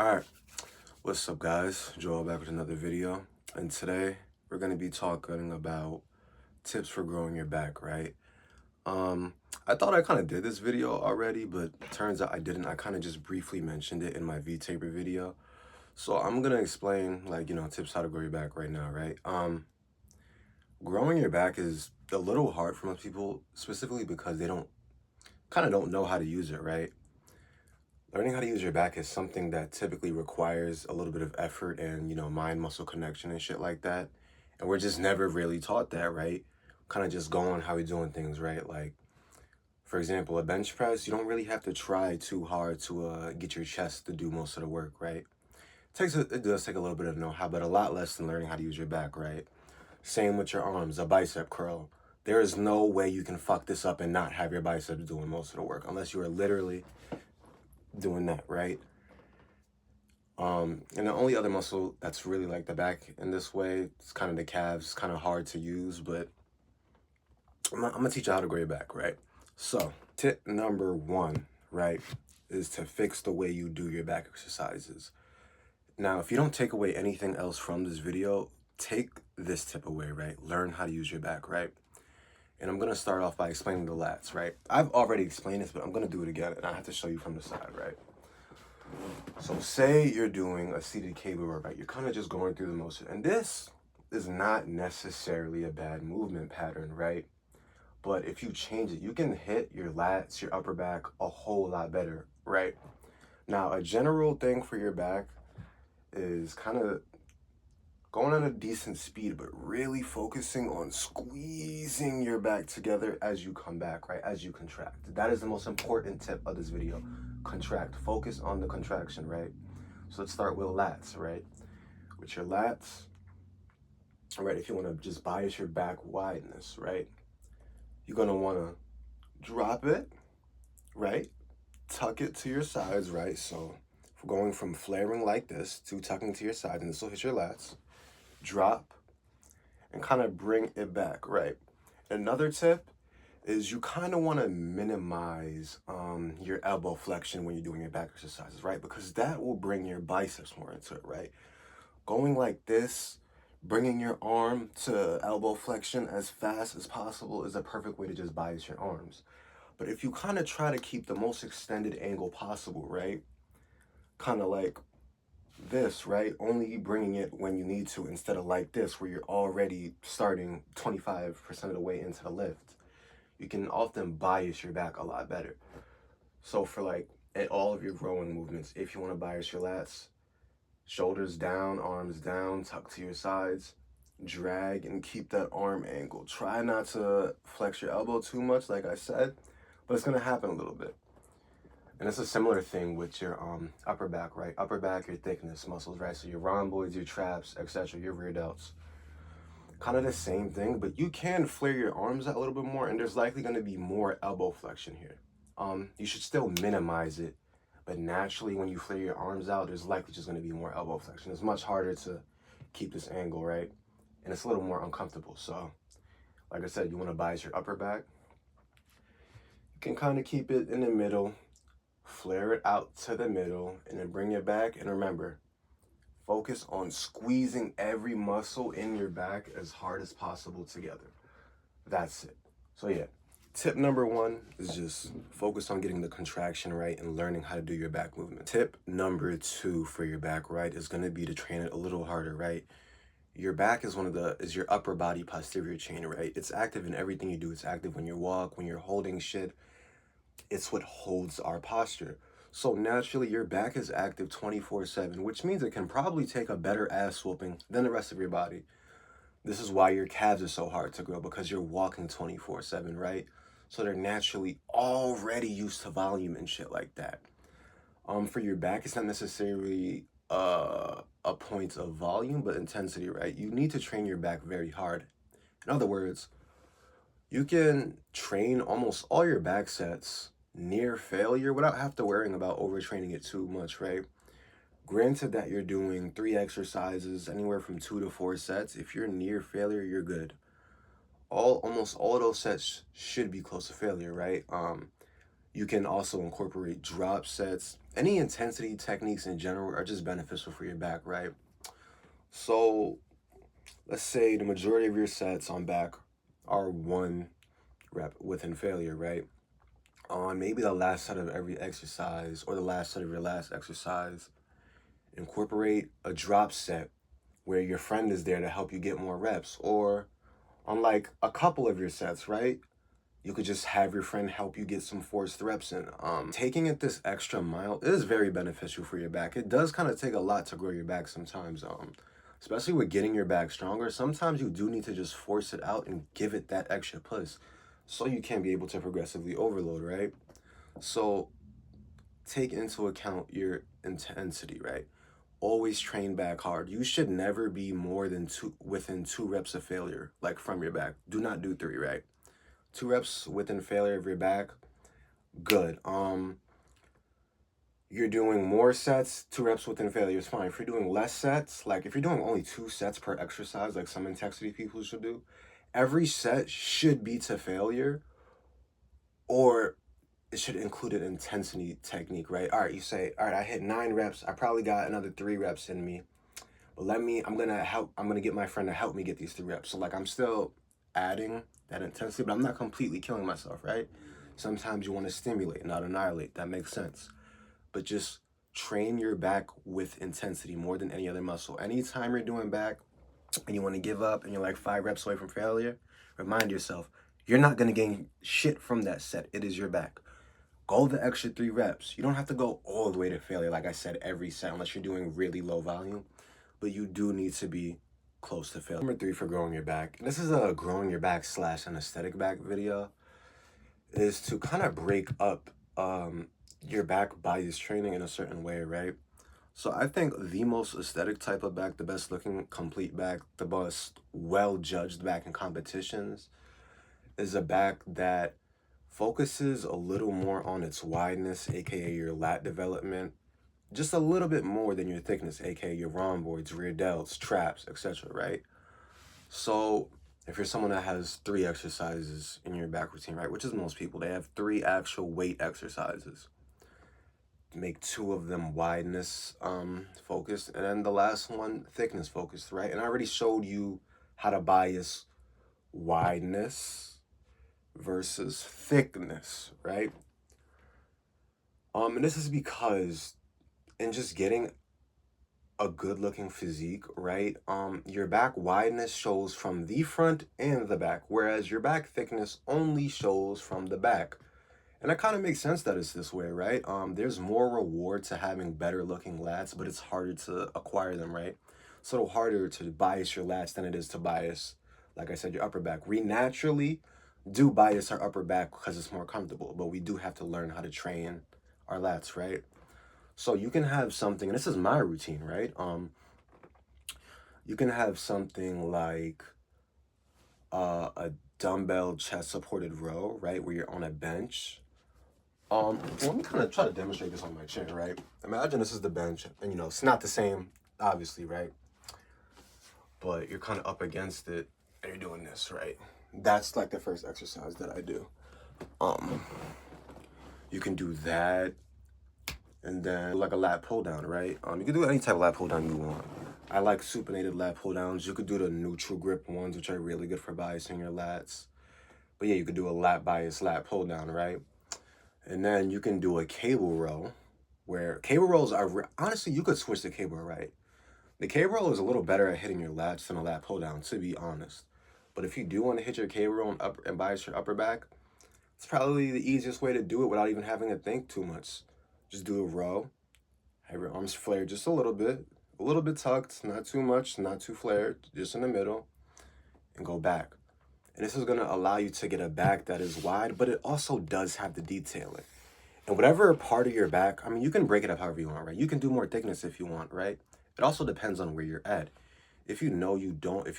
Alright, what's up guys? Joel back with another video. And today we're gonna be talking about tips for growing your back, right? I thought I kind of did this video already, but turns out I didn't. I kind of just briefly mentioned it in my V-taper video. So I'm gonna explain tips how to grow your back right now, right? Growing your back is a little hard for most people, specifically because they don't know how to use it, right? Learning how to use your back is something that typically requires a little bit of effort and, mind muscle connection and shit like that. And we're just never really taught that, right? Kind of just going how we doing things, right? Like, for example, a bench press, you don't really have to try too hard to get your chest to do most of the work, right? It does take a little bit of know-how, but a lot less than learning how to use your back, right? Same with your arms, a bicep curl. There is no way you can fuck this up and not have your biceps doing most of the work unless you are literally doing that, right? And the only other muscle that's really like the back in this way, it's kind of the calves. It's kind of hard to use, but I'm gonna teach you how to grow your back, right? So, tip number one, right, is to fix the way you do your back exercises. Now, if you don't take away anything else from this video, take this tip away, right? Learn how to use your back, right? And I'm gonna start off by explaining the lats, right? I've already explained this, but I'm gonna do it again, and I have to show you from the side, right? So say you're doing a seated cable row, right? You're kind of just going through the motion. And this is not necessarily a bad movement pattern, right? But if you change it, you can hit your lats, your upper back a whole lot better, right? Now, a general thing for your back is kind of going at a decent speed, but really focusing on squeezing your back together as you come back, right? As you contract. That is the most important tip of this video. Contract. Focus on the contraction, right? So let's start with lats, right? With your lats, right? If you want to just bias your back wideness, right? You're going to want to drop it, right? Tuck it to your sides, right? So if we're going from flaring like this to tucking to your side, and this will hit your lats, drop, and kind of bring it back, right? Another tip is you kind of want to minimize your elbow flexion when you're doing your back exercises, right? Because that will bring your biceps more into it, right? Going like this, bringing your arm to elbow flexion as fast as possible is a perfect way to just bias your arms. But if you kind of try to keep the most extended angle possible, right? Kind of like this, right? Only bringing it when you need to instead of like this where you're already starting 25% of the way into the lift. You can often bias your back a lot better. So for like at all of your growing movements, if you want to bias your lats, shoulders down, arms down, tuck to your sides, drag and keep that arm angle. Try not to flex your elbow too much, like I said, but it's gonna happen a little bit. And it's a similar thing with your upper back, right? Upper back, your thickness muscles, right? So your rhomboids, your traps, etc., your rear delts. Kind of the same thing, but you can flare your arms out a little bit more, and there's likely going to be more elbow flexion here. You should still minimize it, but naturally when you flare your arms out, there's likely just going to be more elbow flexion. It's much harder to keep this angle, right? And it's a little more uncomfortable. So, like I said, you want to bias your upper back. You can kind of keep it in the middle, flare it out to the middle, and then bring it back. And remember, focus on squeezing every muscle in your back as hard as possible together. That's it. So yeah, tip number one is just focus on getting the contraction right and learning how to do your back movement. Tip number two for your back, right, is going to be to train it a little harder, right? Your back is is your upper body posterior chain, right? It's active in everything you do. It's active when you walk, when you're holding shit. It's what holds our posture. So naturally, your back is active 24/7, which means it can probably take a better ass whooping than the rest of your body. This is why your calves are so hard to grow, because you're walking 24/7, right? So they're naturally already used to volume and shit like that. For your back, it's not necessarily a point of volume, but intensity, right? You need to train your back very hard. In other words, you can train almost all your back sets near failure without have to worrying about overtraining it too much, right? Granted that you're doing 3 exercises, anywhere from 2 to 4 sets, if you're near failure, you're good. Almost all of those sets should be close to failure, right? You can also incorporate drop sets. Any intensity techniques in general are just beneficial for your back, right? So let's say the majority of your sets on back are 1 rep within failure, right? On maybe the last set of every exercise or the last set of your last exercise, incorporate a drop set where your friend is there to help you get more reps. Or on like a couple of your sets, right? You could just have your friend help you get some forced reps in. Taking it this extra mile is very beneficial for your back. It does kind of take a lot to grow your back sometimes. Especially with getting your back stronger, sometimes you do need to just force it out and give it that extra push so you can be able to progressively overload, right? So take into account your intensity, right? Always train back hard. You should never be more than within 2 reps of failure, like from your back. Do not do 3, right? 2 reps within failure of your back, good. You're doing more sets, 2 reps within failure is fine. If you're doing less sets, like if you're doing only 2 sets per exercise, like some intensity people should do, every set should be to failure, or it should include an intensity technique, right? All right, you say, all right, I hit 9 reps. I probably got another 3 reps in me, but I'm gonna get my friend to help me get these 3 reps. So like I'm still adding that intensity, but I'm not completely killing myself, right? Sometimes you want to stimulate, not annihilate. That makes sense. But just train your back with intensity more than any other muscle. Anytime you're doing back and you want to give up and you're like 5 reps away from failure, remind yourself, you're not going to gain shit from that set. It is your back. Go the extra 3 reps. You don't have to go all the way to failure, like I said, every set, unless you're doing really low volume. But you do need to be close to failure. Number 3 for growing your back. This is a growing your back / an aesthetic back video. Is to kind of break up your back bias training in a certain way, right? So I think the most aesthetic type of back, the best looking complete back, the most well judged back in competitions is a back that focuses a little more on its wideness, aka your lat development, just a little bit more than your thickness, aka your rhomboids, rear delts, traps, etc., right? So if you're someone that has 3 exercises in your back routine, right, which is most people, they have 3 actual weight exercises. Make 2 of them wideness focused, and then the last one thickness focused, right? And I already showed you how to bias wideness versus thickness, right? And this is because in just getting a good looking physique, right? Your back wideness shows from the front and the back, whereas your back thickness only shows from the back. And it kind of makes sense that it's this way, right? There's more reward to having better looking lats, but it's harder to acquire them, right? It's a little harder to bias your lats than it is to bias, like I said, your upper back. We naturally do bias our upper back because it's more comfortable, but we do have to learn how to train our lats, right? So you can have something, and this is my routine, right? You can have something like a dumbbell chest supported row, right? Where you're on a bench. Let me kind of try to demonstrate this on my chair, right? Imagine this is the bench, and it's not the same, obviously, right? But you're kind of up against it, and you're doing this, right? That's like the first exercise that I do. You can do that, and then like a lat pull down, right? You can do any type of lat pull down you want. I like supinated lat pull downs. You could do the neutral grip ones, which are really good for biasing your lats. But yeah, you could do a lat bias lat pull down, right? And then you can do a cable row, where cable rows are, honestly, you could switch the cable row, right? The cable row is a little better at hitting your lats than a lat pull down, to be honest. But if you do want to hit your cable row and bias your upper back, it's probably the easiest way to do it without even having to think too much. Just do a row, have your arms flared just a little bit tucked, not too much, not too flared, just in the middle, and go back. And this is going to allow you to get a back that is wide, but it also does have the detailing. And whatever part of your back, I mean, you can break it up however you want, right? You can do more thickness if you want, right? It also depends on where you're at. If you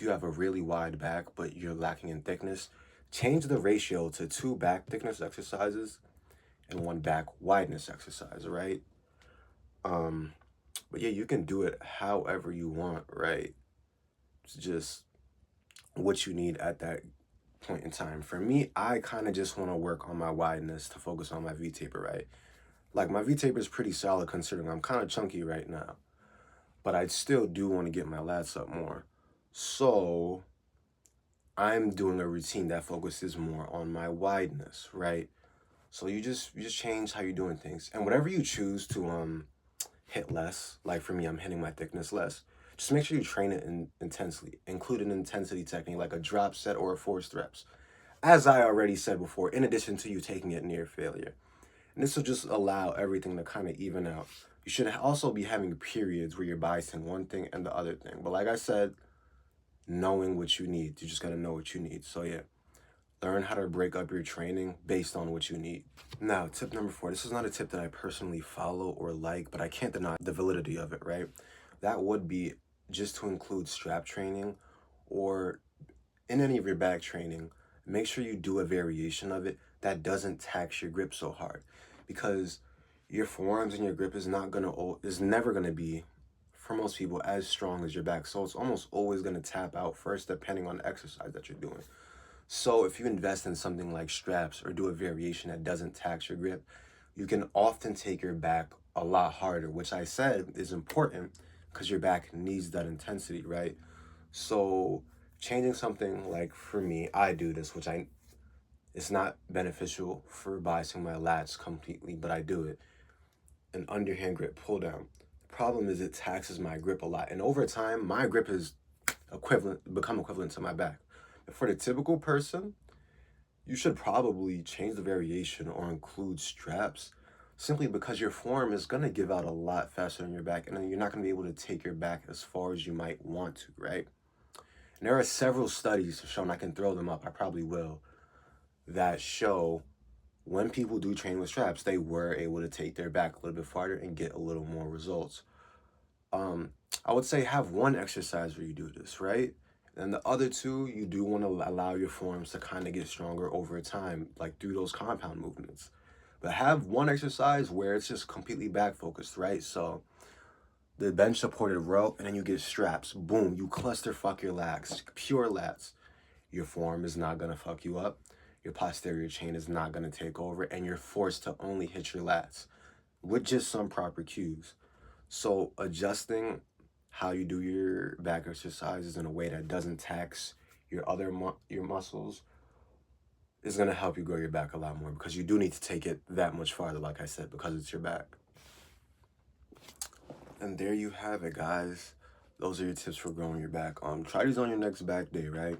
have a really wide back, but you're lacking in thickness, change the ratio to 2 back thickness exercises and 1 back wideness exercise, right? But yeah, you can do it however you want, right? It's just what you need at that point in time. For me, I kind of just want to work on my wideness to focus on my V-taper, right? Like my V-taper is pretty solid considering I'm kind of chunky right now, but I still do want to get my lats up more. So I'm doing a routine that focuses more on my wideness, right? So you just change how you're doing things. And whatever you choose to hit less, like for me, I'm hitting my thickness less. Just make sure you train it intensely. Include an intensity technique like a drop set or a forced reps. As I already said before, in addition to you taking it near failure. And this will just allow everything to kind of even out. You should also be having periods where you're biasing one thing and the other thing. But like I said, knowing what you need. You just got to know what you need. So yeah, learn how to break up your training based on what you need. Now, tip number 4. This is not a tip that I personally follow or like, but I can't deny the validity of it, right? That would be just to include strap training or in any of your back training, make sure you do a variation of it that doesn't tax your grip so hard, because your forearms and your grip is never gonna be, for most people, as strong as your back. So it's almost always gonna tap out first, depending on the exercise that you're doing. So if you invest in something like straps or do a variation that doesn't tax your grip, you can often take your back a lot harder, which I said is important because your back needs that intensity, right? So changing something like, for me, I do this, which it's not beneficial for biasing my lats completely, but I do it. An underhand grip pull down. The problem is it taxes my grip a lot. And over time, my grip is become equivalent to my back. But for the typical person, you should probably change the variation or include straps simply because your form is going to give out a lot faster than your back, and then you're not going to be able to take your back as far as you might want to, right? And there are several studies shown, I can throw them up, I probably will, that show when people do train with straps, they were able to take their back a little bit farther and get a little more results. Um, I would say have one exercise where you do this, right? And the other two, you do want to allow your forms to kind of get stronger over time, like through those compound movements. But have one exercise where it's just completely back focused, right? So the bench supported row, and then you get straps. Boom, you cluster fuck your lats, pure lats. Your form is not gonna fuck you up. Your posterior chain is not gonna take over, and you're forced to only hit your lats with just some proper cues. So adjusting how you do your back exercises in a way that doesn't tax your muscles is gonna help you grow your back a lot more, because you do need to take it that much farther, like I said, because it's your back. And there you have it, guys. Those are your tips for growing your back. Try these on your next back day, right?